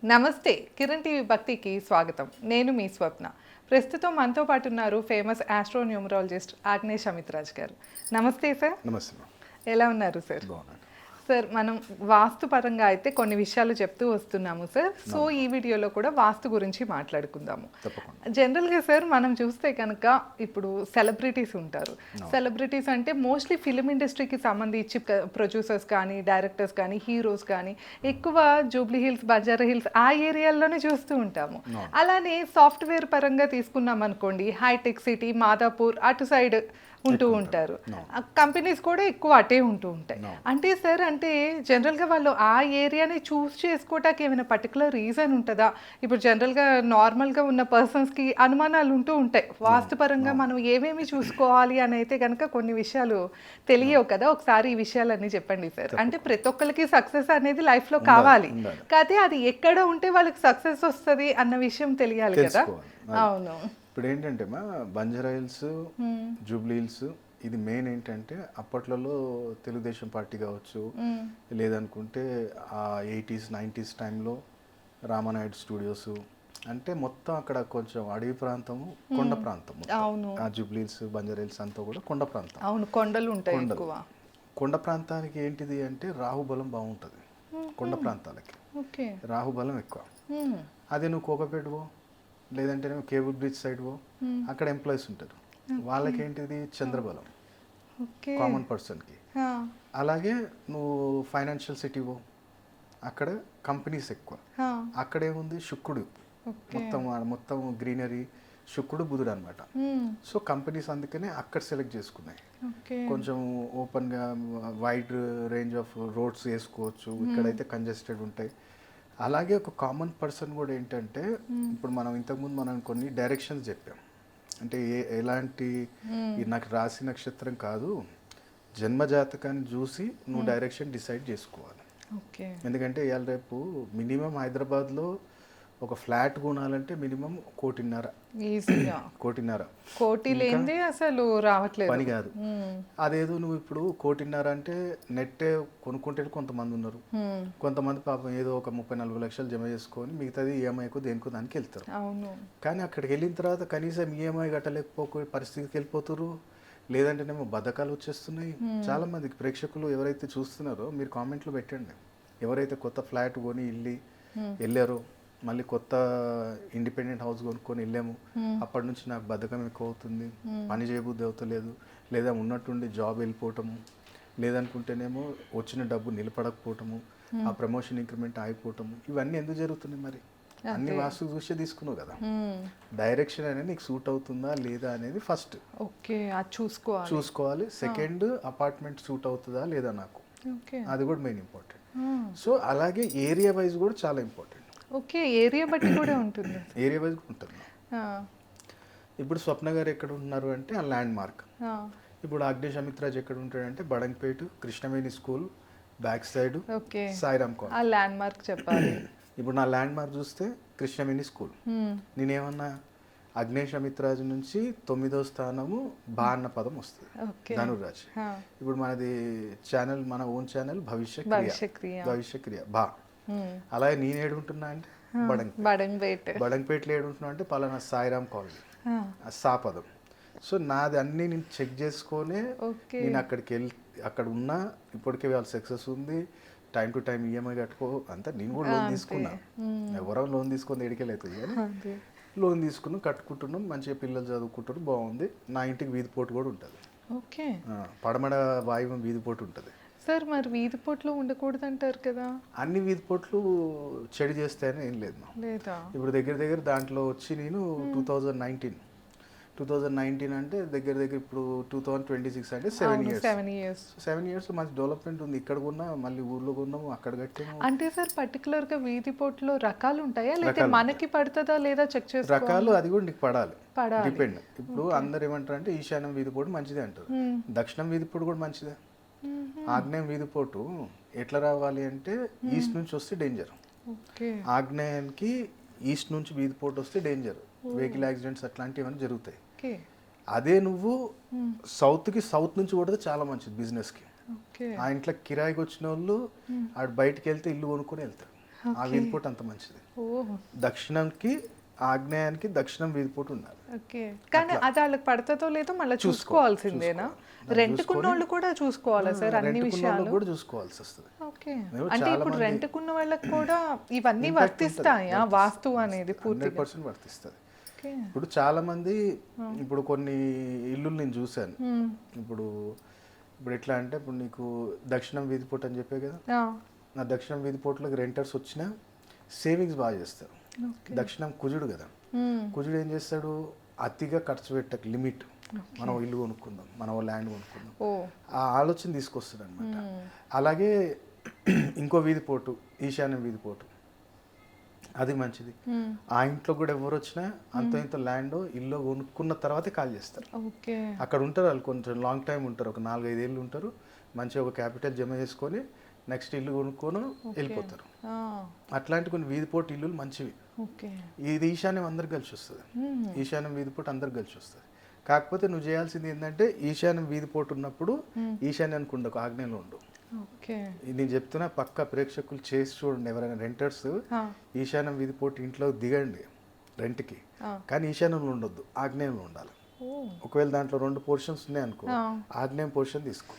నమస్తే, కిరణ్ టీవీ భక్తికి స్వాగతం. నేను మీ స్వప్న. ప్రస్తుతం మనతో పాటు ఉన్నారు ఫేమస్ ఆస్ట్రోన్యూమరాలజిస్ట్ ఆగ్నేష్ అమిత్రాజ్ గారు. నమస్తే సార్. నమస్తే. ఎలా ఉన్నారు సార్? బాగున్నాను సార్, మనం వాస్తు పరంగా అయితే కొన్ని విషయాలు చెప్తూ వస్తున్నాము సార్. సో ఈ వీడియోలో కూడా వాస్తు గురించి మాట్లాడుకుందాము. జనరల్గా సార్ మనం చూస్తే కనుక ఇప్పుడు సెలబ్రిటీస్ ఉంటారు. సెలబ్రిటీస్ అంటే మోస్ట్లీ ఫిలిం ఇండస్ట్రీకి సంబంధించి ప్రొడ్యూసర్స్ కానీ, డైరెక్టర్స్ కానీ, హీరోస్ కానీ ఎక్కువ జూబ్లీ హిల్స్, బంజారా హిల్స్ ఆ ఏరియాల్లోనే చూస్తూ ఉంటాము. అలానే సాఫ్ట్వేర్ పరంగా తీసుకున్నాం అనుకోండి, హైటెక్ సిటీ, మాదాపూర్ అటు సైడ్ ఉంటూ ఉంటారు. కంపెనీస్ కూడా ఎక్కువ అటే ఉంటూ ఉంటాయి. అంటే సార్, అంటే జనరల్గా వాళ్ళు ఆ ఏరియాని చూస్ చేసుకోవటానికి ఏమైనా పర్టికులర్ రీజన్ ఉంటుందా? ఇప్పుడు జనరల్గా నార్మల్గా ఉన్న పర్సన్స్కి అనుమానాలు ఉంటూ ఉంటాయి. వాస్తుపరంగా మనం ఏమేమి చూసుకోవాలి అని అయితే కనుక కొన్ని విషయాలు తెలియవు కదా. ఒకసారి ఈ విషయాలన్నీ చెప్పండి సార్. అంటే ప్రతి ఒక్కరికి సక్సెస్ అనేది లైఫ్లో కావాలి, కాకపోతే అది ఎక్కడ ఉంటే వాళ్ళకి సక్సెస్ వస్తుంది అన్న విషయం తెలియాలి కదా. అవును. ఇప్పుడు ఏంటంటే బంజారా హిల్స్, జూబ్లీ హిల్స్ ఇది మెయిన్ ఏంటంటే అప్పట్లలో తెలుగుదేశం పార్టీ కావచ్చు, లేదనుకుంటే ఆ 80s 90s టైంలో రామానాయుడు స్టూడియోస్, అంటే మొత్తం అక్కడ కొంచెం అడవి ప్రాంతము, కొండ ప్రాంతం. ఆ జూబ్లీ హిల్స్, బంజారా హిల్స్ అంతా కూడా కొండ ప్రాంతం. అవును, కొండలు ఉంటాయి ఎక్కువ. కొండ ప్రాంతానికి ఏంటిది అంటే రాహుబలం బాగుంటుంది. కొండ ప్రాంతాలకి రాహుబలం ఎక్కువ. అదే నువ్వు కోకపేటవో లేదంటే కేబుల్ బ్రిడ్జ్ సైడ్ అక్కడ ఎంప్లాయీస్ ఉంటారు, వాళ్ళకి ఏంటిది చంద్రబలం కామన్ పర్సన్కి. అలాగే నువ్వు ఫైనాన్షియల్ సిటీవో అక్కడ కంపెనీస్ ఎక్కువ. అక్కడేముంది శుక్రుడు, మొత్తం గ్రీనరీ, శుక్రుడు బుధుడు అనమాట. సో కంపెనీస్ అందుకనే అక్కడ సెలెక్ట్ చేసుకున్నాయి. కొంచెం ఓపెన్గా వైడ్ రేంజ్ ఆఫ్ రోడ్స్ వేసుకోవచ్చు. ఇక్కడైతే కంజెస్టెడ్ ఉంటాయి. అలాగే ఒక కామన్ పర్సన్ కూడా ఏంటంటే, ఇప్పుడు మనం ఇంతకుముందు మనం కొన్ని డైరెక్షన్స్ చెప్పాం. అంటే ఎలాంటి నాకు రాశి నక్షత్రం కాదు, జన్మజాతకాన్ని చూసి నువ్వు డైరెక్షన్ డిసైడ్ చేసుకోవాలి. ఎందుకంటే ఇవాళ రేపు మినిమం హైదరాబాద్లో ఒక ఫ్లాట్ కొనాలంటే మినిమం 1.5 కోటి లేనిదే అసలు రావట్లేదు, పని కాదు. అదేదో నువ్వు ఇప్పుడు 1.5 అంటే నెట్టే కొనుక్కుంటే కొంతమంది ఉన్నారు, కొంతమంది పాపం ఏదో ఒక 34 లక్షలు జమ చేసుకొని మిగతాది ఈఎంఐకు దేనికో దానికి వెళ్తారు. కానీ అక్కడికి వెళ్ళిన తర్వాత కనీసం ఈఎంఐ కట్టలేకపోయే పరిస్థితికి వెళ్ళిపోతారు. లేదంటేనేమో బద్ధకాలు వచ్చేస్తున్నాయి. చాలా మందికి ప్రేక్షకులు ఎవరైతే చూస్తున్నారో మీరు కామెంట్లు పెట్టండి. ఎవరైతే కొత్త ఫ్లాట్ కొని వెళ్ళారో, మళ్ళీ కొత్త ఇండిపెండెంట్ హౌస్ కొనుక్కొని వెళ్ళాము, అప్పటి నుంచి నాకు బద్ధకం ఎక్కువ అవుతుంది, పని చేయబుద్ధి అవుతలేదు, లేదా ఉన్నట్టుండి జాబ్ వెళ్ళిపోవటము, లేదనుకుంటేనేమో వచ్చిన డబ్బు నిలబడకపోవటము, ఆ ప్రమోషన్ ఇంక్రిమెంట్ ఆగిపోవటము, ఇవన్నీ ఎందుకు జరుగుతున్నాయి? మరి అన్ని వాస్తు చూసే తీసుకున్నావు కదా. డైరెక్షన్ అనేది నీకు సూట్ అవుతుందా లేదా అనేది ఫస్ట్ చూసుకోవాలి. సెకండ్, అపార్ట్మెంట్ సూట్ అవుతుందా లేదా నాకు, అది కూడా మెయిన్ ఇంపార్టెంట్. సో అలాగే ఏరియా వైజ్ కూడా చాలా ఇంపార్టెంట్. ఏరియా బట్టి కూడా ఉంటుంది. ఏరియా వైజ్ ఉంటుంది. ఇప్పుడు స్వప్న గారు ఎక్కడ ఉన్నారు అంటే ఆ ల్యాండ్ మార్క్. ఇప్పుడు ఆగ్నేష్ అమిత్రాజ్ ఎక్కడ ఉంటాడంటే Badangpet Krishnaveni school back side Sairam colony. ఆ ల్యాండ్ మార్క్ చెప్పాలి. ఇప్పుడు నా ల్యాండ్ మార్క్ చూస్తే కృష్ణవేణి స్కూల్. నేనేమన్నా అగ్నేష్ అమిత్రాజ్ నుంచి 9వ స్థానము బా అన్న పదం వస్తుంది, ధనురాజ్. ఇప్పుడు మనది ఛానల్, మన ఓన్ ఛానల్ భవిష్య క్రియ బా. అలాగే నేను ఏడుంటున్నా అంటే బడంగపేటలో ఏడుంటున్నా అంటే పలానా సాయిరామ్ కాలనీ, సా పదం. సో నాది అన్నీ నేను చెక్ చేసుకొని నేను అక్కడికి అక్కడ ఉన్నా. ఇప్పటికే వాళ్ళ సక్సెస్ ఉంది, టైం టు టైం ఈఎంఐ కట్టుకో అంతా. నేను కూడా లోన్ తీసుకున్నా, ఎవరో లోన్ తీసుకొని ఎడికెళ్ళవుతుంది కానీ లోన్ తీసుకున్నాం, కట్టుకుంటున్నాం, మంచిగా పిల్లలు చదువుకుంటారు, బాగుంది. నా ఇంటికి వీధి పోటు కూడా ఉంటుంది, పడమడ వాయువ్యం వీధి పోటు ఉంటుంది. సార్, మరి వీధి పోట్లు ఉండకూడదు అంటారు కదా. అన్ని వీధి పోట్లు చెడు చేస్తాయని ఏం లేదు. ఇప్పుడు దగ్గర దాంట్లో వచ్చి నేను 2019 అంటే దగ్గర ఇప్పుడు 2026 అంటే 7 years మంచి డెవలప్మెంట్ ఉంది. ఇక్కడ కొన్నా, మళ్ళీ ఊర్లో కొన్నాము, అక్కడ కట్టాము. అంటే సార్ పర్టికులర్ గా వీధి పోట్లో రకాలు ఉంటాయా, లేదా మనకి పడుతుందా లేదా చెక్ చేసుకో? రకాలు అది కూడా నీకు పడాలి, డిపెండ్. ఇప్పుడు అందరు ఏమంటారు అంటే ఈశాన్యం వీధి పోటు మంచిదే అంటారు, దక్షిణం వీధి పోటు కూడా మంచిదే. ఆగ్నేయం వీధి పోటు ఎట్లా రావాలి అంటే ఈస్ట్ నుంచి వస్తే డేంజర్. ఆగ్నేయానికి ఈస్ట్ నుంచి వీధి పోటు వస్తే డేంజర్, వెహికల్ యాక్సిడెంట్స్ అట్లాంటివన్నీ జరుగుతాయి. అదే నువ్వు సౌత్ నుంచి కొడితే చాలా మంచిది బిజినెస్కి. ఆ ఇంట్లో కిరాయికి వచ్చిన వాళ్ళు ఆడు బయటకు వెళ్తే ఇల్లు కొనుక్కొని వెళ్తారు. ఆ వీధిపోటు అంత మంచిది. ఓ దక్షిణంకి ఆగ్నేయానికి దక్షిణం వీధిపోటు ఉండాలి. ఓకే. కానీ అది వాళ్ళకి పడుతుందో లేదో మళ్ళీ చూసుకోవాల్సిందేనా? రెంట్కున్న వాళ్ళు కూడా చూసుకోవాలా సార్ అన్ని విషయాలు? కూడా చూసుకోవాల్సి వస్తుంది. ఓకే. అంటే ఇప్పుడు రెంట్కున్న వాళ్ళకి కూడా ఇవన్నీ వర్తిస్తాయా వాస్తు అనేది పూర్తిగా? 100% వర్తిస్తుంది. ఇప్పుడు చాలా మంది ఇప్పుడు కొన్ని ఇల్లులు నేను చూశాను. ఇప్పుడు ఎట్లా అంటే ఇప్పుడు నీకు దక్షిణం వీధిపోటు అని చెప్పే కదా, నా దక్షిణం వీధిపోటులోకి రెంటర్స్ వచ్చినా సేవింగ్స్ బాగా చేస్తారు. దక్షిణం కుజుడు కదా, కుజుడు ఏం చేస్తాడు, అతిగా ఖర్చు పెట్టక లిమిట్, మనం ఇల్లు కొనుక్కుందాం, మనం ల్యాండ్ కొనుక్కుందాం, ఆ ఆలోచన తీసుకొస్తాడు అనమాట. అలాగే ఇంకో వీధిపోటు ఈశాన్యం వీధిపోటు, అది మంచిది. ఆ ఇంట్లో కూడా ఎవరు వచ్చినా అంత ఇంత ల్యాండ్ ఇల్లు కొనుక్కున్న తర్వాతే కాల్ చేస్తారు. అక్కడ ఉంటారు వాళ్ళు, కొంచెం లాంగ్ టైం ఉంటారు, ఒక 4-5 ఏళ్ళు ఉంటారు, మంచిగా ఒక క్యాపిటల్ జమ చేసుకొని నెక్స్ట్ ఇల్లు కొనుక్కొని వెళ్ళిపోతారు. అట్లాంటి కొన్ని వీధిపోటు ఇల్లు మంచివి. ఇది ఈశాన్యం అందరికి కలిసి వస్తుంది, ఈశాన్యం వీధిపోటు అందరికి కలిసి వస్తుంది. కాకపోతే నువ్వు చేయాల్సింది ఏంటంటే ఈశాన్యం వీధిపోటు ఉన్నప్పుడు ఈశాన్యానికి ఉండకు, ఆగ్నేయంలో ఉండు. నేను చెప్తున్నా, పక్క ప్రేక్షకులు చేసి చూడండి. ఎవరైనా రెంటర్స్ ఈశాన్యం వీధిపోటు ఇంట్లో దిగండి రెంట్కి, కానీ ఈశాన్యంలో ఉండొద్దు, ఆగ్నేయంలో ఉండాలి. ఒకవేళ దాంట్లో 2 పోర్షన్స్ ఉన్నాయి అనుకో, ఆగ్నేయం పోర్షన్ తీసుకో,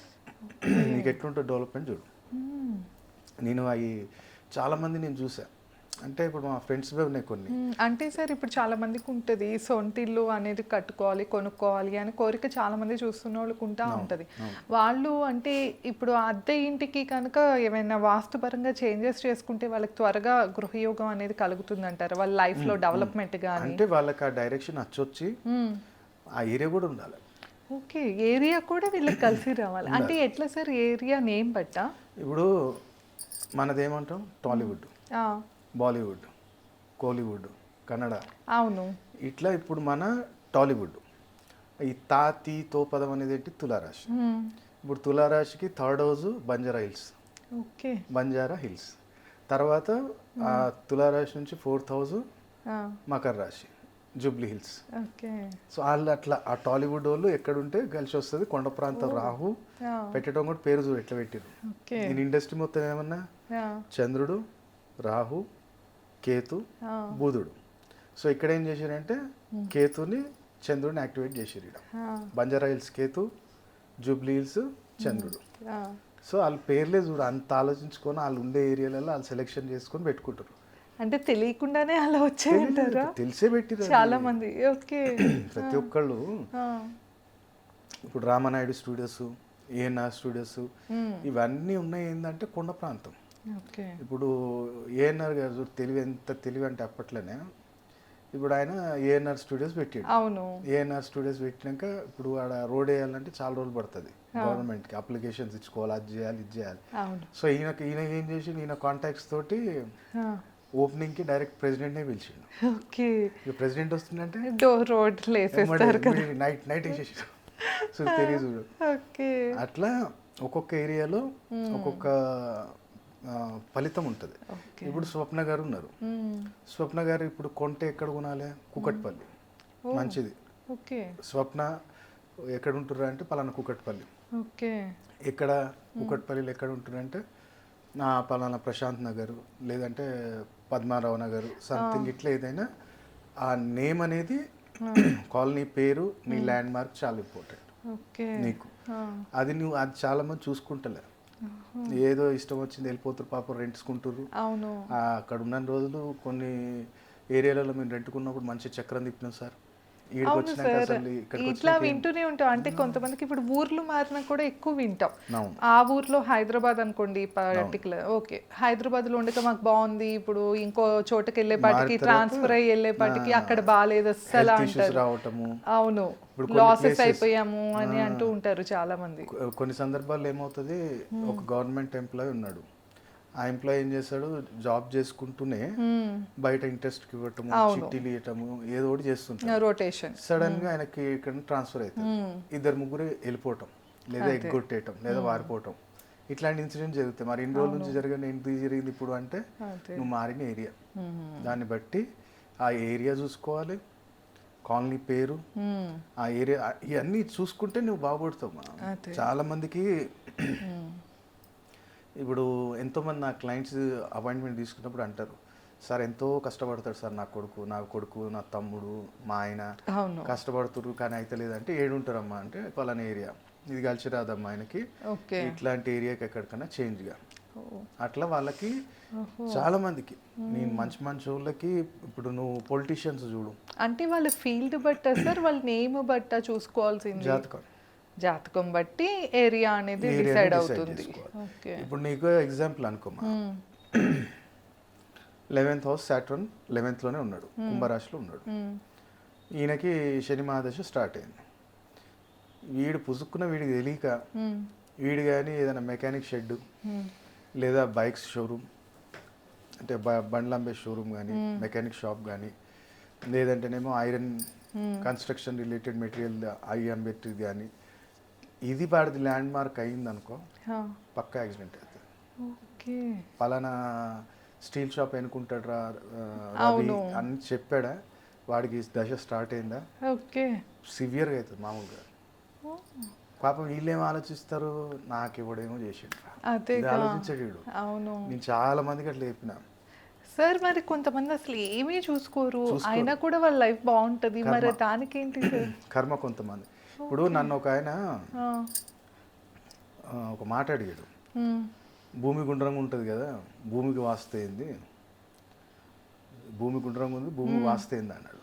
నీకు ఎట్లుంటుంది డెవలప్మెంట్ చూడు. నేను అవి చాలామంది నేను చూసా, అంటే ఇప్పుడు మా ఫ్రెండ్స్ ఉన్నాయి కొన్ని. అంటే సార్ ఇప్పుడు చాలా మందికి ఉంటుంది సొంత ఇల్లు అనేది కట్టుకోవాలి కొనుక్కోవాలి అని కోరిక, చాలా మంది చూస్తున్న వాళ్ళకి ఉంటా ఉంటుంది. వాళ్ళు అంటే ఇప్పుడు అద్దె ఇంటికి కనుక ఏమైనా వాస్తుపరంగా చేంజెస్ చేసుకుంటే వాళ్ళకి త్వరగా గృహయోగం అనేది కలుగుతుంది అంటారు, వాళ్ళ లైఫ్లో డెవలప్మెంట్ కానీ? అంటే వాళ్ళకి ఆ డైరెక్షన్ వచ్చి ఆ ఏరియా కూడా ఉండాలి. ఓకే, ఏరియా కూడా వీళ్ళకి కలిసి రావాలి. అంటే ఎట్లా సార్ ఏరియా నేమ్ బట్టా? ఇప్పుడు మనదేమంటాం, టాలీవుడ్, బాలీవుడ్, కోలీవుడ్, కన్నడ, అవును, ఇట్లా ఇప్పుడు మన టాలీవుడ్. ఈ తో పదం అనేది ఏంటి, తులారాశి. ఇప్పుడు తులారాశికి 3rd house Banjara hills. Okay, Banjara hills తర్వాత ఆ తులారాశి నుంచి 4th హౌస్ మకర రాశి, జూబ్లీ హిల్స్. సో వాళ్ళు అట్లా ఆ టాలీవుడ్ వాళ్ళు ఎక్కడుంటే కలిసి వస్తుంది. కొండ ప్రాంతం రాహు పెట్టడం కూడా పేరు చూడు ఎట్లా పెట్టారు. నేను ఇండస్ట్రీ మొత్తం ఏమన్నా చంద్రుడు, రాహు, కేతు, బుధుడు. సో ఇక్కడ ఏం చేశారంటే కేతుని చంద్రుడిని యాక్టివేట్ చేసారు. ఇక్కడ Banjara hills Ketu, Jubilee hills చంద్రుడు. సో వాళ్ళ పేర్లే చూడు, అంత ఆలోచించుకొని వాళ్ళు ఉండే ఏరియాలలో వాళ్ళు సెలెక్షన్ చేసుకొని పెట్టుకుంటారు. అంటే తెలియకుండానే అలా వచ్చాయంటారా? తెలిసే పెట్టిరు చాలా మంది. ఓకే, ప్రతి ఒక్కళ్ళు. ఇప్పుడు రామనాయుడు స్టూడియోస్, ఏఎన్ఆర్ స్టూడియోస్, ఇవన్నీ ఉన్నాయి ఏంటంటే కొండ ప్రాంతం. ఇప్పుడు ఏఎన్ఆర్ గారు తెలివి, ఎంత తెలివి అంటే అప్పట్లోనే ఇప్పుడు ఆయన ఏఎన్ఆర్ స్టూడియోస్ పెట్టాడు. అవును, ఏఎన్ఆర్ స్టూడియోస్ పెట్టినాక ఇప్పుడు ఆడ రోడ్ వేయాలంటే చాలా రోజులు పడుతుంది, గవర్నమెంట్కి అప్లికేషన్స్ ఇచ్చుకోవాలి, అది చేయాలి ఇది చేయాలి. సో ఈయన ఏం చేసి ఈయన కాంటాక్ట్స్ తోటి ఓపెనింగ్ కి డైరెక్ట్ ప్రెసిడెంట్ నే పిలిచిండు. ఓకే, ఇక ప్రెసిడెంట్ వస్తుందంటే రోడ్ నైట్ వేసేసి సో తెలియదు. ఓకే, అట్లా ఒక్కొక్క ఏరియాలో ఒక్కొక్క ఫలితం ఉంటుంది. ఇప్పుడు స్వప్న గారు ఉన్నారు, స్వప్న గారు ఇప్పుడు కొంటే ఎక్కడ కొనాలి, కుకట్పల్లి మంచిది. స్వప్న ఎక్కడ ఉంటుర్రా అంటే పలానా కుకట్పల్లి. ఎక్కడ కుకట్పల్లిలో ఎక్కడ ఉంటున్నారంటే నా పలానా ప్రశాంత్ నగర్ లేదంటే పద్మారావు నగర్ సంథింగ్, ఇట్లా ఏదైనా ఆ నేమ్ అనేది కాలనీ పేరు, నీ ల్యాండ్ మార్క్ చాలా ఇంపార్టెంట్ నీకు. అది నువ్వు అది చాలా మంది చూసుకుంటలే, ఏదో ఇష్టం వచ్చింది వెళ్ళిపోతారు పాపం, రెంట్స్కుంటారు. అక్కడ ఉన్న రోజులు కొన్ని ఏరియాలలో మేము రెంట్కున్నప్పుడు మంచి చక్రం తిప్పినాం సార్. ఇట్లా వింటూనే ఉంటాం. అంటే కొంతమందికి ఇప్పుడు ఊర్లు మారినా కూడా ఎక్కువ వింటాం. ఆ ఊర్లో హైదరాబాద్ అనుకోండి పర్టికులర్, ఓకే హైదరాబాద్ లో ఉండక మాకు బాగుంది, ఇప్పుడు ఇంకో చోటకి వెళ్ళేపాటికి ట్రాన్స్ఫర్ అయ్యి వెళ్ళేపాటికి అక్కడ బాగాలేదు అస్సలు అంటారు. అవును, లాసెస్ అయిపోయాము అని అంటూ ఉంటారు చాలా మంది. కొన్ని సందర్భాల్లో ఏమవుతుంది, ఒక గవర్నమెంట్ ఎంప్లాయీ ఉన్నాడు, ఆ ఎంప్లాయీ ఏం చేస్తాడు, జాబ్ చేసుకుంటూనే బయట ఇంట్రెస్ట్ కి ఇవ్వటము, చిట్టీలు ఇవ్వటము, ఏదో ఒకటి చేస్తుంటాడు, రొటేషన్. సడన్ గా ఆయనకి ఇక్కడ ట్రాన్స్ఫర్ అవుతుంది, 2-3 వెళ్ళిపోవటం, లేదా ఎగ్గొట్టేయటం, లేదా వారిపోవటం, ఇట్లాంటి ఇన్సిడెంట్ జరుగుతాయి. మరి ఇన్ని రోజుల నుంచి ఎందుకు జరిగింది ఇప్పుడు అంటే నువ్వు మారిన ఏరియా, దాన్ని బట్టి ఆ ఏరియా చూసుకోవాలి, కాలనీ పేరు, ఆ ఏరియా, ఇవన్నీ చూసుకుంటే నువ్వు బాగుపడతావు. చాలా మందికి ఇప్పుడు ఎంతోమంది నా క్లయింట్స్ అపాయింట్మెంట్ తీసుకున్నప్పుడు అంటారు, సార్ ఎంతో కష్టపడతాడు సార్ నా కొడుకు నా తమ్ముడు మా ఆయన అవును. కష్టపడుతున్నారు కానీ అయితే లేదంటే ఏడుంటారమ్మా అంటే పలానా ఏరియా ఇది కలిసి రాదమ్మా ఆయనకి, ఓకే. ఇట్లాంటి ఏరియాకి ఎక్కడికన్నా చేంజ్గా అట్లా వాళ్ళకి చాలా మందికి నేను మంచి మంచి వాళ్ళకి ఇప్పుడు నువ్వు పొలిటీషియన్స్ చూడు అంటే వాళ్ళ ఫీల్డ్ బట్టా సార్, వాళ్ళ నేమ్ బట్టా చూసుకోవాల్సింది? జాతకం జాతకం బట్టి ఏరియా అనేది డిసైడ్ అవుతుంది. ఓకే. ఇప్పుడు నీకు example అనుకోమా, 11th house Saturn 11th ఉన్నాడు, కుంభరాశిలో ఉన్నాడు. ఈయనకి శని మహాదశ స్టార్ట్ అయింది. వీడు పుసుక్కున్న వీడికి తెలియక వీడు కానీ ఏదైనా మెకానిక్ షెడ్ లేదా బైక్స్ షోరూమ్ అంటే బండ్లు అమ్మే షోరూమ్ కానీ మెకానిక్ షాప్ కానీ లేదంటేనేమో ఐరన్ కన్స్ట్రక్షన్ రిలేటెడ్ మెటీరియల్ అవి అమ్మేది కానీ ఇది వాడిది ల్యాండ్ మార్క్ అయింది అనుకో పక్కా యాక్సిడెంట్ అవుతుంది. ఓకే. పలానా స్టీల్ షాప్ ఎన్నుకుంటాడు రా రవి అని చెప్పాడా, వాడికి దశ స్టార్ట్ అయిందా, ఓకే, సివియర్గా అవుతుంది మామూలుగా. పాపం వీళ్ళేం ఆలోచిస్తారు, నాకు ఇవ్వడేమో చేసిండు ఆలోచించాడు. అవును. నేను చాలా మందికి అట్లా చెప్పిన సార్. మరి కొంతమంది అసలు ఏమీ చూసుకోరు, అయినా కూడా వాళ్ళ లైఫ్ బాగుంటది, మరి దానికి ఏంటి సార్? కర్మ కొంతమంది. ఇప్పుడు నన్ను ఒక ఆయన ఒక మాట అడిగాడు, భూమి గుండ్రంగా ఉంటుంది కదా, భూమికి వాస్తయింది, భూమి గుండ్రంగా ఉంది, భూమి వాస్తయింది అన్నాడు.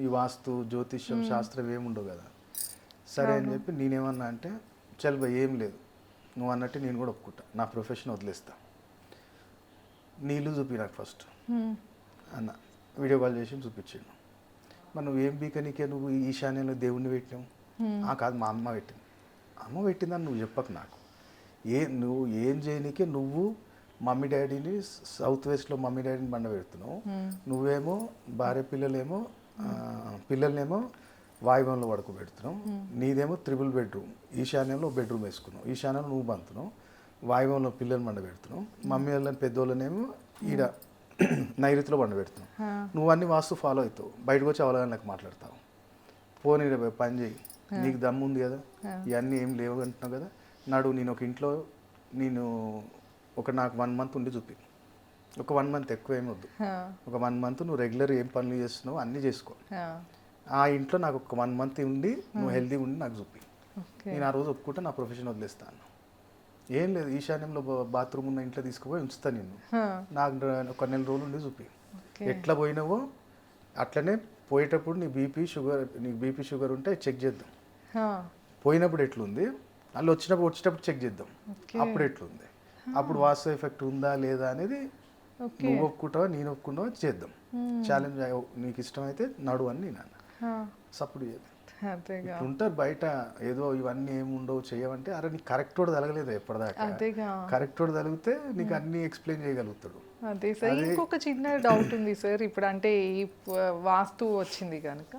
ఈ వాస్తు జ్యోతిష్యం శాస్త్రం ఏముండవు కదా. సరే అని చెప్పి నేనేమన్నా అంటే చల్ భయ్ ఏం లేదు నువ్వు అన్నట్టు నేను కూడా ఒప్పుకుంటా, నా ప్రొఫెషన్ వదిలేస్తా, నీళ్ళు చూపి నాకు ఫస్ట్ అన్న. వీడియో కాల్ చేసి చూపించాను. మరి నువ్వేం బీకనికే నువ్వు ఈశాన్యంలో దేవుణ్ణి పెట్టినావు? కాదు మా అమ్మ పెట్టింది. అమ్మ పెట్టిందని నువ్వు చెప్పకు నాకు. నువ్వు ఏం చేయనికే నువ్వు మమ్మీ డాడీని సౌత్ వెస్ట్లో మమ్మీ డాడీని బండ పెడుతున్నావు, నువ్వేమో భార్య పిల్లల్నేమో వాయువ్యంలో పడుకోబెడుతున్నావు, నీదేమో 3 బెడ్రూమ్, ఈశాన్యంలో బెడ్రూమ్ వేసుకున్నావు, ఈశాన్యంలో నువ్వు బంతున్నావు, వాయువ్యంలో పిల్లలు బండ పెడుతున్నావు, మమ్మీ వాళ్ళని పెద్దోళ్ళనేమో ఈడ నైరుతిలో బండ పెడుతున్నావు. నువ్వు అన్ని వాస్తు ఫాలో అవుతావు, బయటకు వచ్చి అవగాహనకు మాట్లాడతావు. పోనీ పని చేయి, నీకు దమ్ము ఉంది కదా, ఇవన్నీ ఏం లేవు అంటున్నావు కదా, నాడు నేను ఒక ఇంట్లో నాకు 1 month ఉండి చూపి, ఒక 1 month ఎక్కువ ఏమి వద్దు, ఒక 1 month నువ్వు రెగ్యులర్ ఏం పనులు చేస్తున్నావు అన్నీ చేసుకో, ఆ ఇంట్లో నాకు ఒక 1 month ఉండి నువ్వు హెల్తీ ఉండి నాకు చూపి, నేను ఆ రోజు ఒప్పుకుంటే నా ప్రొఫెషన్ వదిలేస్తాను. ఏం లేదు, ఈశాన్యంలో బాత్రూమ్ ఉన్న ఇంట్లో తీసుకుపోయి ఉంచుతా నిన్ను, నాకు ఒక 1 నెల రోజులు ఉండి చూపి, ఎట్లా పోయినావో అట్లనే పోయేటప్పుడు నీకు బీపీ షుగర్ ఉంటే చెక్ చేద్దాం, పోయినప్పుడు ఎట్లుంది మళ్ళీ వచ్చేటప్పుడు చెక్ చేద్దాం, అప్పుడు ఎట్లుంది, అప్పుడు వాస్తు ఎఫెక్ట్ ఉందా లేదా అనేది నువ్వు ఒప్పుకుంటావా నేను ఒప్పుకుంటావా చేద్దాం, ఛాలెంజ్ నీకు ఇష్టమైతే నడు అని నేను సపోర్ట్ చేయదు. ఉంటారు బయట ఏదో ఇవన్నీ ఏముండవు చేయవంటే, అరే నీకు కరెక్ట్ వాడు తగలేదు ఎప్పటిదాకా, కరెక్ట్ వాడు తగిలితే నీకు అన్ని ఎక్స్ప్లెయిన్ చేయగలుగుతాడు. అదే సార్. ఇంకొక చిన్న డౌట్ ఉంది సార్, ఇప్పుడు అంటే ఈ వాస్తు వచ్చింది కనుక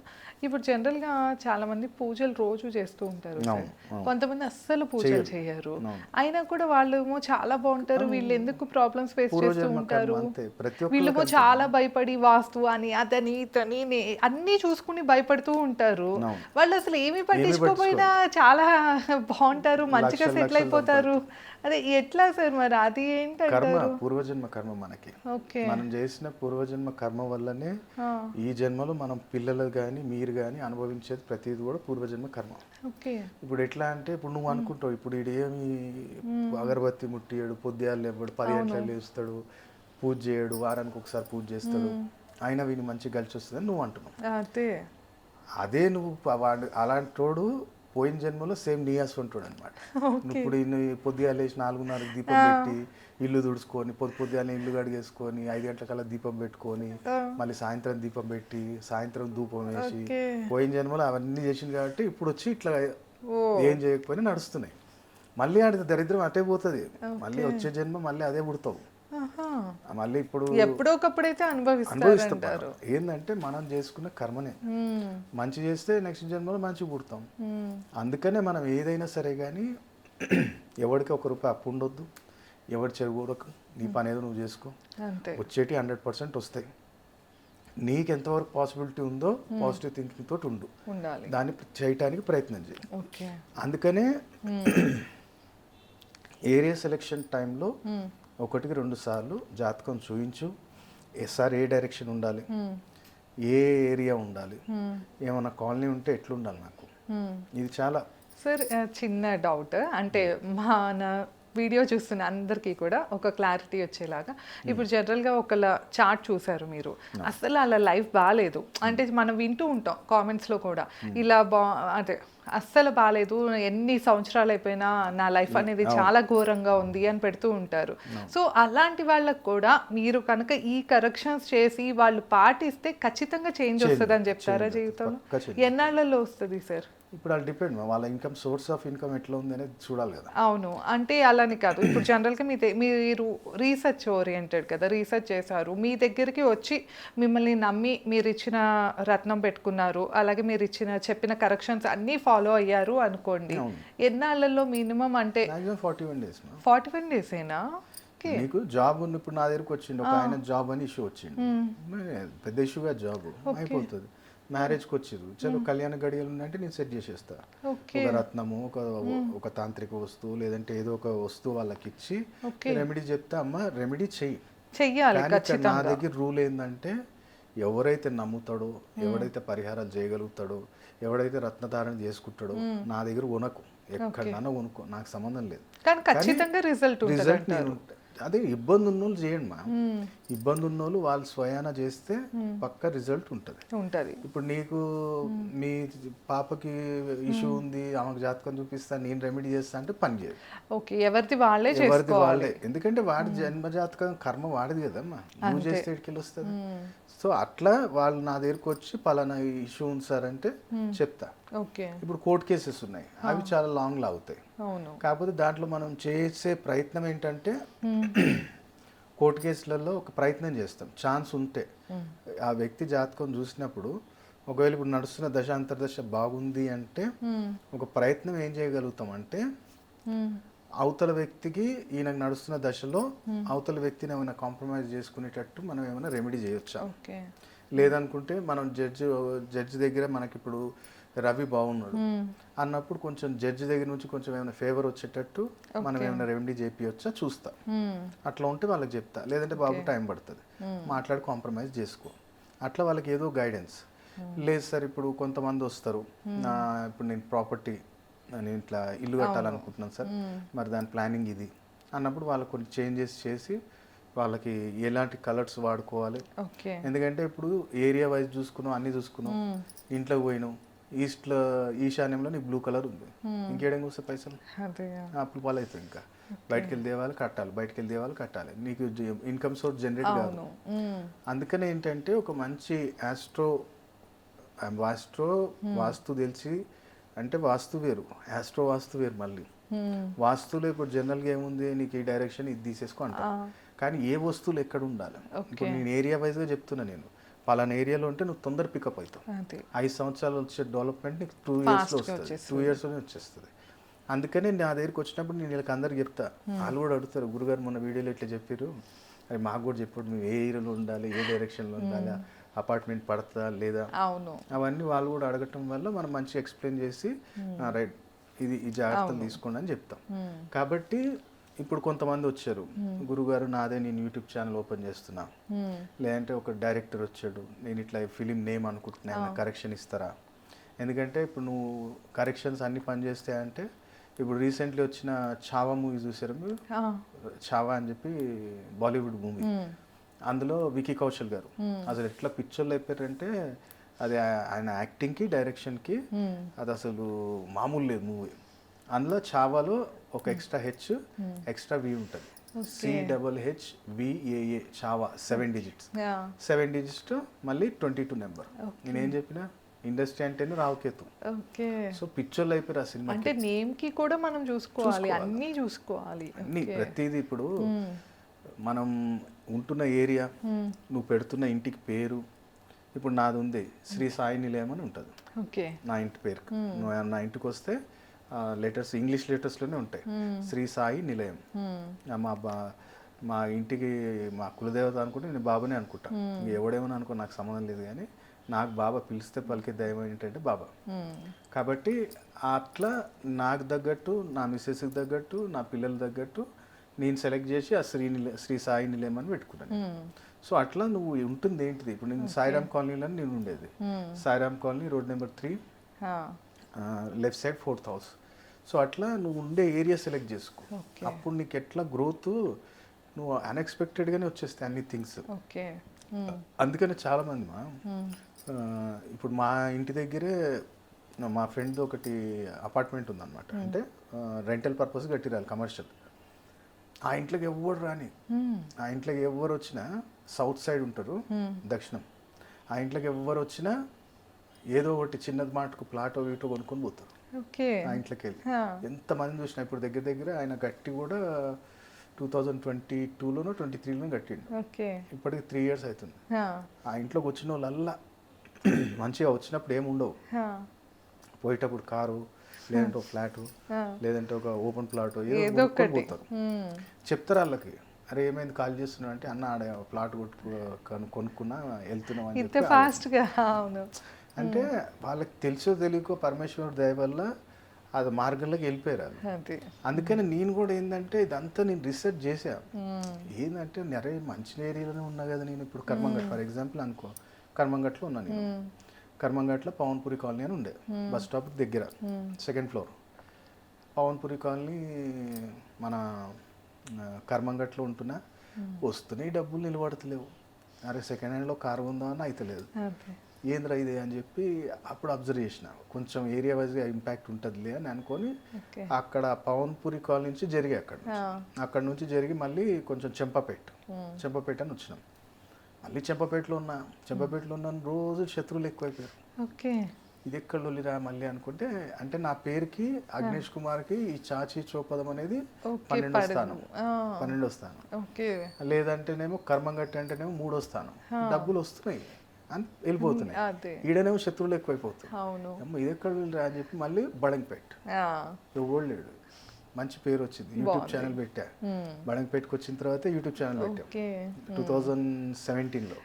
ఇప్పుడు జనరల్గా చాలా మంది పూజలు రోజు చేస్తూ ఉంటారు సార్, కొంతమంది అస్సలు పూజలు చేయరు, అయినా కూడా వాళ్ళేమో చాలా బాగుంటారు, వీళ్ళు ఎందుకు ప్రాబ్లమ్స్ ఫేస్ చేస్తూ ఉంటారు, వీళ్ళేమో చాలా భయపడి వాస్తు అని అతని ఇతని అన్నీ చూసుకుని భయపడుతూ ఉంటారు, వాళ్ళు అసలు ఏమీ పట్టించుకోకపోయినా చాలా బాగుంటారు, మంచిగా సెటిల్ అయిపోతారు. అదే ఎట్లా సార్ మరి అది ఏంటంటారు? పూర్వజన్మ కర్మ మనకి, మనం చేసిన పూర్వజన్మ కర్మ వల్లనే ఈ జన్మలో మనం పిల్లలు కానీ మీరు కానీ అనుభవించేది ప్రతిదీ కూడా పూర్వజన్మ కర్మ. ఇప్పుడు ఎట్లా అంటే ఇప్పుడు నువ్వు అనుకుంటావు, ఇప్పుడు ఇదేమి అగరబత్తి ముట్టియాడు, పొద్దుయాలు లేవాడు, 10 గంటలు లేస్తాడు, పూజ చేయడు, వారానికి ఒకసారి పూజ చేస్తాడు, అయినా వీని మంచి కలిసి వస్తుందని నువ్వు అంటున్నావు. అదే నువ్వు అలాంటోడు పోయిన జన్మలో సేమ్ నీయాస్ ఉంటాడు అనమాట. ఇప్పుడు పొద్దుగా లేచి 4:30 దీపం పెట్టి ఇల్లు తుడుచుకొని పొద్దుగానే ఇల్లు కడిగేసుకొని 5 గంటలకల్లా దీపం పెట్టుకొని మళ్ళీ సాయంత్రం దీపం పెట్టి సాయంత్రం ధూపం వేసి పోయిన జన్మలో అవన్నీ చేసింది కాబట్టి ఇప్పుడు వచ్చి ఇట్లా ఏం చేయకపోయినా నడుస్తున్నాయి. మళ్ళీ ఆడి దరిద్రం అటే పోతుంది, మళ్ళీ వచ్చే జన్మ మళ్ళీ అదే పుడతావు, మళ్ళీ ఇప్పుడు ఎప్పుడోకప్పుడైతే అనుభవిస్తారు. ఏంటంటే మనం చేసుకున్న కర్మనే, మంచి చేస్తే నెక్స్ట్ జన్మలో మంచి పుడతాం. అందుకనే మనం ఏదైనా సరే కానీ ఎవరికి 1 రూపాయి అప్పు ఉండొద్దు, ఎవరి చెరువురకు, నీ పని ఏదో నువ్వు చేసుకో, వచ్చేటి 100% వస్తాయి. నీకు ఎంతవరకు పాసిబిలిటీ ఉందో పాజిటివ్ థింకింగ్ తోటి దాన్ని చేయటానికి ప్రయత్నం చేయి. అందుకనే ఏరియా సెలెక్షన్ టైంలో 1-2 సార్లు జాతకం చూయించు, సార్ ఏ డైరెక్షన్ ఉండాలి, ఏ ఏరియా ఉండాలి, ఏమైనా కాలనీ ఉంటే ఎట్లుండాలి నాకు, ఇది చాలా. సార్ చిన్న డౌట్, అంటే మన వీడియో చూస్తున్న అందరికీ కూడా ఒక క్లారిటీ వచ్చేలాగా, ఇప్పుడు జనరల్గా ఒకళ్ళ చార్ట్ చూసారు మీరు, అసలు అలా లైఫ్ బాగాలేదు అంటే మనం వింటూ ఉంటాం కామెంట్స్లో కూడా, ఇలా అంటే అస్సలు బాగాలేదు, ఎన్ని సంవత్సరాలు అయిపోయినా నా లైఫ్ అనేది చాలా ఘోరంగా ఉంది అని పెడుతూ ఉంటారు. సో అలాంటి వాళ్ళకు కూడా మీరు కనుక ఈ కరెక్షన్స్ చేసి వాళ్ళు పాటిస్తే ఖచ్చితంగా చేంజ్ వస్తుంది అని చెప్తారా జీవితంలో? ఎన్నాళ్ళలో వస్తుంది సార్? ఇప్పుడు అది డిపెండ్, వాళ్ళ ఇన్కమ్, సోర్స్ ఆఫ్ ఇన్కమ్ ఎట్లా ఉంది అనేది చూడాలి కదా. అవును, అంటే అలానే కాదు, ఇప్పుడు జనరల్గా మీరు రీసెర్చ్ ఓరియంటెడ్ కదా, రీసెర్చ్ చేశారు, మీ దగ్గరికి వచ్చి మిమ్మల్ని నమ్మి మీరు ఇచ్చిన రత్నం పెట్టుకున్నారు, అలాగే మీరు చెప్పిన కరెక్షన్స్ అన్నీ ఫాలో అయ్యారు అనుకోండి, ఎన్నాళ్ళలో మినిమం అంటే? 41 days. 41 days-ఏనా? నీకు జాబ్ ఉంది, ఇప్పుడు నా దగ్గరకు వచ్చిండు ఒక ఆయన, జాబ్ అని ఇష్యూ వచ్చిండు, పెద్ద ఇష్యూగా జాబ్ అయిపోతుంది. మ్యారేజ్కి వచ్చిర్రు, చలో కళ్యాణ గడియలు ఉందంటే నేను సెట్ చేసేస్తా, ఒక రత్నము, ఒక తాంత్రిక వస్తువు, లేదంటే ఏదో ఒక వస్తువు వాళ్ళకి ఇచ్చి రెమెడీ చెప్తా, అమ్మ రెమెడీ చెయ్యాలి. నా దగ్గర రూల్ ఏంటంటే, ఎవరైతే నమ్ముతాడో, ఎవడైతే పరిహారాలు చేయగలుగుతాడో, ఎవడైతే రత్నధారణ చేసుకుంటాడో, నా దగ్గర కొనకు, ఎక్కడన్నా కొనుక్కో, నాకు సంబంధం లేదు, కానీ ఖచ్చితంగా రిజల్ట్ నేను అదే ఇబ్బంది ఉన్నోళ్ళు చేయండి మా, ఇబ్బంది ఉన్నోళ్ళు వాళ్ళు స్వయాన చేస్తే పక్క రిజల్ట్ ఉంటుంది. ఇప్పుడు నీకు మీ పాపకి ఇష్యూ ఉంది, ఆమెకు జాతకం చూపిస్తా, నేను రెమెడీ చేస్తా అంటే పని చేయదు. ఎవరిది వాళ్ళే, ఎందుకంటే వాడి జన్మ జాతకం కర్మ వాడిది కదమ్మా, నువ్వు చేస్తే ఎక్కడికి వస్తుంది. సో అట్లా వాళ్ళు నా దగ్గరకు వచ్చి పలానా ఇష్యూ ఉంది సార్ అంటే చెప్తా. ఇప్పుడు కోర్టు కేసెస్ ఉన్నాయి, అవి చాలా లాంగ్ లాగుతాయి. కాకపోతే దాంట్లో మనం చేసే ప్రయత్నం ఏంటంటే, కోర్టు కేసులలో ఒక ప్రయత్నం చేస్తాం, ఛాన్స్ ఉంటే ఆ వ్యక్తి జాతకం చూసినప్పుడు, ఒకవేళ ఇప్పుడు నడుస్తున్న దశ అంతర్దశ బాగుంది అంటే, ఒక ప్రయత్నం ఏం చేయగలుగుతాం అంటే, అవతల వ్యక్తికి ఈయనకు నడుస్తున్న దశలో అవతల వ్యక్తిని ఏమైనా కాంప్రమైజ్ చేసుకునేటట్టు మనం ఏమైనా రెమెడీ చేయొచ్చా, లేదనుకుంటే మనం జడ్జి దగ్గర మనకి ఇప్పుడు రవి బాగున్నాడు అన్నప్పుడు కొంచెం జడ్జి దగ్గర నుంచి కొంచెం ఏమైనా ఫేవర్ వచ్చేటట్టు మనం ఏమైనా రెమెడీ చేపియొచ్చా చూస్తాం. అట్లా ఉంటే వాళ్ళకి చెప్తా, లేదంటే బాబు టైం పడుతుంది, మాట్లాడి కాంప్రమైజ్ చేసుకో, అట్లా వాళ్ళకి ఏదో గైడెన్స్. లేదు సార్ ఇప్పుడు కొంతమంది వస్తారు, ఇప్పుడు నేను ప్రాపర్టీ, నేను ఇట్లా ఇల్లు కట్టాలనుకుంటున్నాను సార్, మరి దాని ప్లానింగ్ ఇది అన్నప్పుడు వాళ్ళకి కొన్ని చేంజెస్ చేసి వాళ్ళకి ఎలాంటి కలర్స్ వాడుకోవాలి, ఎందుకంటే ఇప్పుడు ఏరియా వైజ్ చూసుకున్నాం, అన్నీ చూసుకున్నాం, ఇంట్లోకి పోయినాం, ఈశాన్యంలో నీకు బ్లూ కలర్ ఉంది, ఇంకేడం వస్తే పైసలు అప్పుడు పాలు అవుతుంది, ఇంకా బయటకు వెళ్ళి దేవాలి కట్టాలి, బయటకు వెళ్ళి దేవాలి కట్టాలి, నీకు ఇన్కమ్ సోర్స్ జనరేట్ కాదు. అందుకని ఏంటంటే ఒక మంచి వాస్తు తెలిసి, అంటే వాస్తు వేరు, వాస్తు వేరు. మళ్ళీ వాస్తులో ఇప్పుడు జనరల్గా ఏముంది, నీకు ఈ డైరెక్షన్ ఇది తీసేసుకో అంట, కానీ ఏ వస్తువులు ఎక్కడ ఉండాలి, ఇప్పుడు నేను ఏరియా వైజ్గా చెప్తున్నా, నేను పలానా ఏరియాలో ఉంటే నువ్వు తొందర పికప్ అవుతావు, 5 సంవత్సరాలు వచ్చే డెవలప్మెంట్ నీకు 2 yearsలో వస్తుంది, 2 yearsలోనే వచ్చేస్తుంది. అందుకని నా దగ్గరికి వచ్చినప్పుడు నేను వీళ్ళకి అందరికి చెప్తా, వాళ్ళు కూడా అడుగుతారు, గురుగారు మొన్న వీడియోలో ఇట్లా చెప్పారు, అది మాకు కూడా చెప్పాడు, మేము ఏ ఏరియాలో ఉండాలి, ఏ డైరెక్షన్లో ఉండాలి, అపార్ట్మెంట్ పడుతుందా లేదా, అవన్నీ వాళ్ళు కూడా అడగటం వల్ల మనం మంచిగా ఎక్స్ప్లెయిన్ చేసి రైట్ ఇది ఈ జాగ్రత్తలు తీసుకోండి అని చెప్తాం. కాబట్టి ఇప్పుడు కొంతమంది వచ్చారు, గురుగారు నాదే నేను యూట్యూబ్ ఛానల్ ఓపెన్ చేస్తున్నా, లేదంటే ఒక డైరెక్టర్ వచ్చాడు, నేను ఇట్లా ఫిలిం నేమ్ అనుకుంటున్నా, కరెక్షన్ ఇస్తారా, ఎందుకంటే ఇప్పుడు నువ్వు కరెక్షన్స్ అన్ని పని చేస్తాయంటే, ఇప్పుడు రీసెంట్లీ వచ్చిన ఛావా మూవీ చూసారు మీరు, ఛావా అని చెప్పి బాలీవుడ్ మూవీ, అందులో వికీ కౌశల్ గారు అసలు ఎట్లా పిక్చర్లు అయిపోయారంటే, అది ఆయన యాక్టింగ్కి డైరెక్షన్కి అది అసలు మామూలు లేదు మూవీ. అందులో ఛావాలో ఒక ఎక్స్ట్రా ఎక్స్ట్రా వి ఉంటుంది, CHHVAA ఛావా 7 digits, 7 digits మళ్ళీ 22 నెంబర్. నేనేం చెప్పిన ఇండస్ట్రీ అంటేనే రావుకేతు. సో పిక్చర్లు అయిపోయారు ఆ సినిమా, అంటే నేమ్ కి కూడా మనం చూసుకోవాలి, అన్నీ చూసుకోవాలి, అన్ని ప్రతిదీ. ఇప్పుడు మనం ఉంటున్న ఏరియా, నువ్వు పెడుతున్న ఇంటికి పేరు, ఇప్పుడు నాది ఉంది శ్రీ సాయి నిలయం అని ఉంటుంది, నా ఇంటి పేరు. నువ్వు నా ఇంటికి వస్తే లెటర్స్ ఇంగ్లీష్ లెటర్స్లోనే ఉంటాయి, శ్రీ సాయి నిలయం. మా ఇంటికి మా కులదేవత అనుకుంటే నేను బాబానే అనుకుంటా, ఎవడేమని అనుకో నాకు సంబంధం లేదు, కానీ నాకు బాబా పిలిస్తే పలికే దైవం ఏంటంటే బాబా. కాబట్టి అట్లా నాకు తగ్గట్టు, నా మిస్సెస్కి తగ్గట్టు, నా పిల్లల తగ్గట్టు నేను సెలెక్ట్ చేసి ఆ శ్రీ సాయి నిలయమని పెట్టుకున్నాను. సో అట్లా నువ్వు ఉంటుంది ఏంటిది, ఇప్పుడు నేను సాయిరామ్ కాలనీలో నేను ఉండేది. Sairam colony road number 3 left side 4th house. So అట్లా నువ్వు ఉండే ఏరియా సెలెక్ట్ చేసుకో. అప్పుడు నీకు ఎట్లా గ్రోత్ నువ్వు అన్ఎక్స్పెక్టెడ్గానే వచ్చేస్తాయి అన్ని థింగ్స్. అందుకని చాలామంది ఇప్పుడు మా ఇంటి దగ్గరే మా ఫ్రెండ్ ఒకటి అపార్ట్మెంట్ ఉందన్నమాట. అంటే రెంటల్ పర్పస్ కట్టిరాలి, కమర్షియల్. ఆ ఇంట్లోకి ఎవ్వరు రాని, ఆ ఇంట్లోకి ఎవ్వరు వచ్చినా సౌత్ సైడ్ ఉంటారు, దక్షిణం. ఆ ఇంట్లోకి ఎవ్వరు వచ్చినా ఏదో ఒకటి చిన్నది మాటకు ప్లాటో వీటో కొనుక్కొని పోతారు ఆ ఇంట్లోకి వెళ్ళి. ఎంతమంది చూసినా ఇప్పుడు దగ్గర దగ్గర ఆయన గట్టి కూడా 2022లోనో 23లోనో కట్టిండు. ఇప్పటికి 3 years అవుతుంది. ఆ ఇంట్లోకి వచ్చిన వాళ్ళల్లా మంచిగా వచ్చినప్పుడు ఏముండవు, పోయేటప్పుడు కారు, లేదంటే ఒక ఫ్లాటు, లేదంటే ఒక ఓపెన్ ప్లాట్ ఏదో పోతారు. చెప్తారు వాళ్ళకి, అరే ఏమైంది కాల్ చేస్తున్నావు అంటే, అన్న ఆడ ప్లాట్ కొనుక్కున్నా వెళ్తున్నాం అని చెప్పి. అంటే వాళ్ళకి తెలుసో తెలియకో పరమేశ్వరుడు దయ వల్ల అది మార్గంలోకి వెళ్ళిపోయారు. అందుకని నేను కూడా ఏంటంటే ఇదంతా నేను రీసెర్చ్ చేశాను. ఏంటంటే நிறைய మంచి ఏరియాలోనే ఉన్నా కదా నేను. ఇప్పుడు కర్మంగట్ ఫర్ ఎగ్జాంపుల్ అనుకో, కర్మంగట్లో ఉన్నా నేను. కర్మంగట్లో పవన్పురి కాలనీ అని ఉండే, బస్ స్టాప్ దగ్గర, 2nd floor. పవన్పురి కాలనీ మన కర్మంగట్లో ఉంటున్నా, వస్తున్నాయి డబ్బులు నిలబడతలేవు. అరే సెకండ్ హ్యాండ్లో కారు ఉందా అని అయితలేదు, ఏంద్రా ఇదే అని చెప్పి అప్పుడు అబ్జర్వ్ చేసిన. కొంచెం ఏరియా వైజ్గా ఇంపాక్ట్ ఉంటుందిలే అని అనుకొని అక్కడ పవన్పురి కాలనీ నుంచి జరిగి అక్కడ నుంచి జరిగి మళ్ళీ కొంచెం చెంపపేట అని వచ్చినాం. మళ్ళీ చెంపపేటలో ఉన్నాను. రోజు శత్రువులు ఎక్కువైపోయారు. ఇది ఎక్కడ లొల్లిరా మళ్ళీ అనుకుంటే, అంటే నా పేరుకి అగ్నేష్ కుమార్కి ఈ చాచి చోపదం అనేది 12వ స్థానం. లేదంటేనేమో కర్మంగట్టి అంటేనేమో 3వ స్థానం. డబ్బులు వస్తున్నాయి అని వెళ్ళిపోతున్నాయి. ఈడనేమో శత్రువులు ఎక్కువైపోతున్నాయి. ఇది ఎక్కడ వెళ్ళరా అని చెప్పి మళ్ళీ బడంగపేట్. ఎవరు లేడు, మంచి పేరు వచ్చింది. యూట్యూబ్ ఛానల్ పెట్టా. బడంగపేటకి వచ్చిన తర్వాత యూట్యూబ్ ఛానల్ పెట్టాం 2017లో.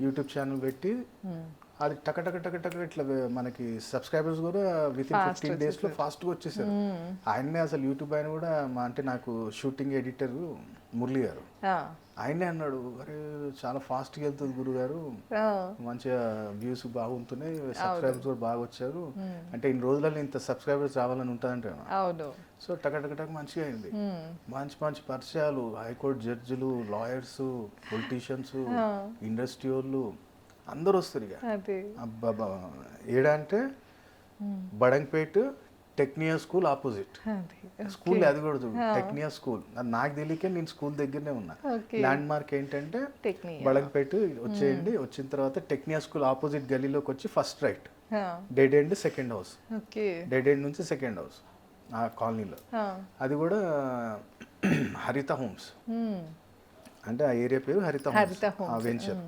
యూట్యూబ్ ఛానల్ పెట్టి అది టక ఇట్లా మనకి సబ్స్క్రైబర్స్ కూడా వితిన్ 15 daysలో ఫాస్ట్గా వచ్చేసారు. ఆయన్నే అసలు యూట్యూబ్ ఆయన కూడా అంటే నాకు షూటింగ్ ఎడిటర్ మురళి గారు, ఆయనే అన్నాడు, అరే చాలా ఫాస్ట్గా వెళ్తుంది గురుగారు, మంచిగా వ్యూస్ బాగుంటున్నాయి, సబ్స్క్రైబర్స్ కూడా బాగా వచ్చారు, అంటే ఇన్ని రోజులలో ఇంత సబ్స్క్రైబర్స్ రావాలని ఉంటుందంటే. సో టక మంచిగా అయింది. మంచి పరిచయాలు, హైకోర్టు జడ్జిలు, లాయర్స్, పొలిటీషియన్స్, ఇండస్ట్రీ వాళ్ళు అందరూ వస్తారు. ఇక అబ్బాబా ఏడంటే బడంగపేట టెక్నియా స్కూల్ ఆపోజిట్ స్కూల్, అది కూడా చూడు టెక్నియా స్కూల్. నాకు తెలియకే నేను స్కూల్ దగ్గరనే ఉన్నా. ల్యాండ్ మార్క్ ఏంటంటే బడంగపేట వచ్చేయండి, వచ్చిన తర్వాత టెక్నియా స్కూల్ ఆపోజిట్ గలీలోకి వచ్చి first right, dead end 2nd house, dead end నుంచి 2nd house ఆ కాలనీలో. అది కూడా హరిత హోమ్స్, అంటే ఆ ఏరియా పేరు హరిత హోమ్స్, ఆ వెంచర్.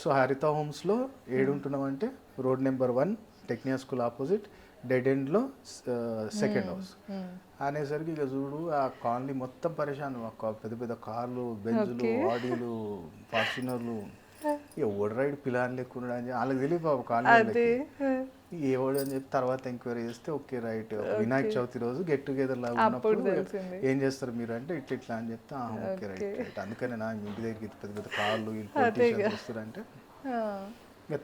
సో హరిత హోమ్స్లో ఏడుంటున్నాం అంటే road number 1 Technia school opposite, dead ఎండ్లో 2nd house అనేసరికి ఇక చూడు ఆ కాలనీ మొత్తం పరేషాన్. పెద్ద కార్లు, బెంజులు, ఆడీలు, ఫార్చునర్లు, ఎవడు రైడ్ పిల్లని లేకుండా అని వాళ్ళకి తెలియదు బాబు కాలనీ ఏవాడు అని చెప్పి తర్వాత ఎంక్వైరీ చేస్తే ఓకే రైట్. వినాయక చవితి రోజు గెట్ టుగెదర్ లాగా ఉన్నప్పుడు ఏం చేస్తారు మీరు అంటే ఇట్లా అని చెప్తే ఓకే రైట్. అందుకనే నా ఇంటి దగ్గరికి పెద్ద కార్లు వస్తారంటే ఇక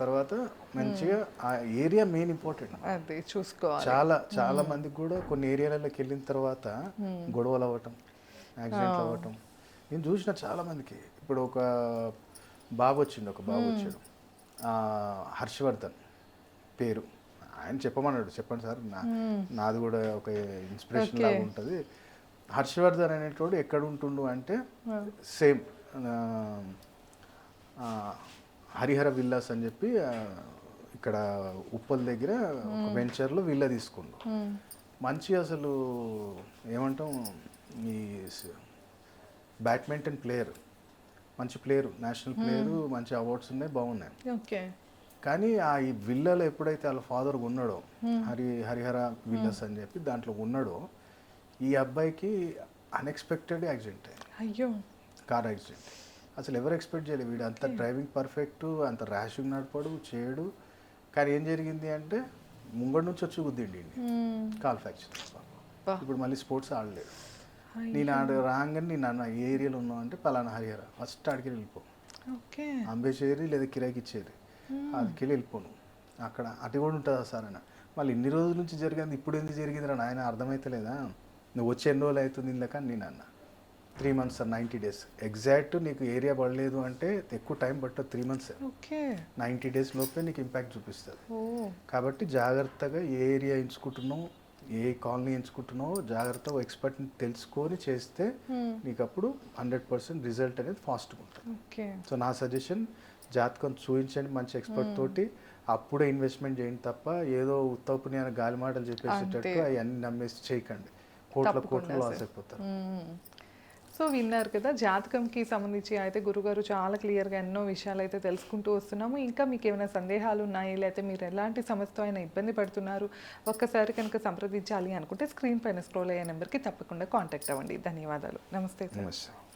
తర్వాత మంచిగా ఆ ఏరియా మెయిన్ ఇంపార్టెంట్ చూసుకోవాలి. చాలా మందికి కూడా కొన్ని ఏరియాలలోకి వెళ్ళిన తర్వాత గొడవలు అవ్వటం, యాక్సిడెంట్లు అవ్వటం నేను చూసిన చాలా మందికి. ఇప్పుడు ఒక బాబు వచ్చాడు హర్షవర్ధన్ పేరు, ఆయన చెప్పమన్నాడు, చెప్పండి సార్ నాది కూడా ఒక ఇన్స్పిరేషన్ లాగా ఉంటుంది. హర్షవర్ధన్ అనేటోడు ఎక్కడ ఉంటుండు అంటే సేమ్ హరిహర విల్లాస్ అని చెప్పి ఇక్కడ ఉప్పల్ దగ్గర ఒక వెంచర్లో విల్లా తీసుకుండు. మంచి అసలు ఏమంటాం, ఈ బ్యాడ్మింటన్ ప్లేయర్, మంచి ప్లేయరు, నేషనల్ ప్లేయరు, మంచి అవార్డ్స్ ఉన్నాయి, బాగున్నాయి. కానీ ఆ ఈ విల్లాలో ఎప్పుడైతే వాళ్ళ ఫాదర్ ఉన్నాడో, హరిహర విల్లాస్ అని చెప్పి దాంట్లో ఉన్నాడో, ఈ అబ్బాయికి అన్ఎక్స్పెక్టెడ్ యాక్సిడెంట్ అయ్యింది, కార్ యాక్సిడెంట్. అసలు ఎవరు ఎక్స్పెక్ట్ చేయలేదు. వీడు అంత డ్రైవింగ్ పర్ఫెక్ట్, అంత ర్యాష్గా నడపడు, చేయడు. కానీ ఏం జరిగింది అంటే ముంగడి నుంచి వచ్చి గుద్దిండి కాల్ ఫ్రాక్చర్. ఇప్పుడు మళ్ళీ స్పోర్ట్స్ ఆడలేదు. నేను ఆడ రాగానే నేను అన్న ఏ ఏరియాలో ఉన్నావు అంటే పలానా హరిహర, ఫస్ట్ ఆడికి వెళ్ళిపో, అంబేచేరి లేదా కిరాయికి ఇచ్చేది, ఆడికి వెళ్ళిపోను, అక్కడ అటు కూడా ఉంటుందా సార్ అన్న. మళ్ళీ ఇన్ని రోజుల నుంచి జరిగింది ఇప్పుడు ఎందుకు జరిగింది రా నాయన అర్థమైతలేదా, నువ్వు వచ్చి ఎన్ని రోజులు అవుతుంది ఇందాక నేను అన్న. 3 months సార్, 90 days ఎగ్జాక్ట్. నీకు ఏరియా పడలేదు అంటే ఎక్కువ టైం పట్టదు, 3 months, 90 days లోపే నీకు ఇంపాక్ట్ చూపిస్తుంది. కాబట్టి జాగ్రత్తగా ఏ ఏరియా ఎంచుకుంటున్నావు, ఏ కాలనీ ఎంచుకుంటున్నావో జాగ్రత్తగా ఎక్స్పర్ట్ని తెలుసుకొని చేస్తే నీకు అప్పుడు 100% రిజల్ట్ అనేది ఫాస్ట్గా ఉంటుంది. సో నా సజెషన్ జాతకం చూపించండి మంచి ఎక్స్పర్ట్ తోటి, అప్పుడే ఇన్వెస్ట్మెంట్ చేయండి తప్ప ఏదో ఉత్తపుని అని గాలి మాటలు చెప్పేసేటట్టు అవన్నీ నమ్మేసి చేయకండి, కోట్ల లాస్ అయిపోతారు. సో విన్నారు కదా, జాతకంకి సంబంధించి అయితే గురుగారు చాలా క్లియర్గా ఎన్నో విషయాలు అయితే తెలుసుకుంటూ వస్తున్నాము. ఇంకా మీకు ఏమైనా సందేహాలు ఉన్నాయి, లేకపోతే మీరు ఎలాంటి సమస్యతో అయినా ఇబ్బంది పడుతున్నారు, ఒక్కసారి కనుక సంప్రదించాలి అనుకుంటే స్క్రీన్ పైన స్క్రోల్ అయ్యే నెంబర్కి తప్పకుండా కాంటాక్ట్ అవ్వండి. ధన్యవాదాలు. నమస్తే సార్. నమస్తే.